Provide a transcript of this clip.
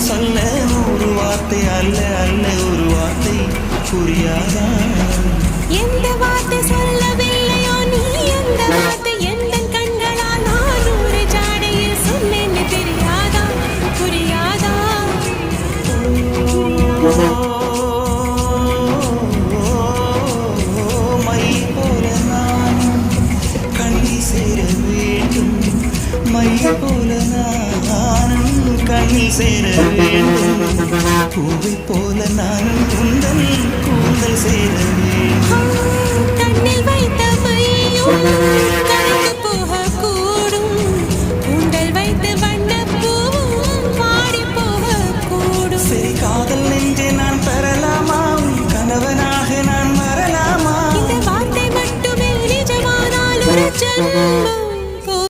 சொல்ல நூறு வார்த்தை அல்ல அல்ல ஒரு வார்த்தை புரியாதா எந்த வார்த்தை சொல்லவில்லையோ நீ எந்த வார்த்தை எந்த கண்களால் நான் ஒரு ஜாடையில் சொன்னேன்னு தெரியாதா புரியாதா மை போல நானும் கண்ணி சேர வேண்டும் மை போல நானும் கண்ணி சேர வேண்டும் பூவை போல நானும் குந்தன் கூந்தல் சேர வேண்டும் கண்ணில் வைத்த மையும் கரைந்து போகக்கூடும் கூந்தல் வைத்து வண்ணப்பூவும் வாடி போகக்கூடும் சரி காதல் நெஞ்சை நான் பெறலாமா கணவனாக நான் வரலாமா இந்த வார்த்தை மட்டுமே நிஜமானால் ஒரு ஜென்மம்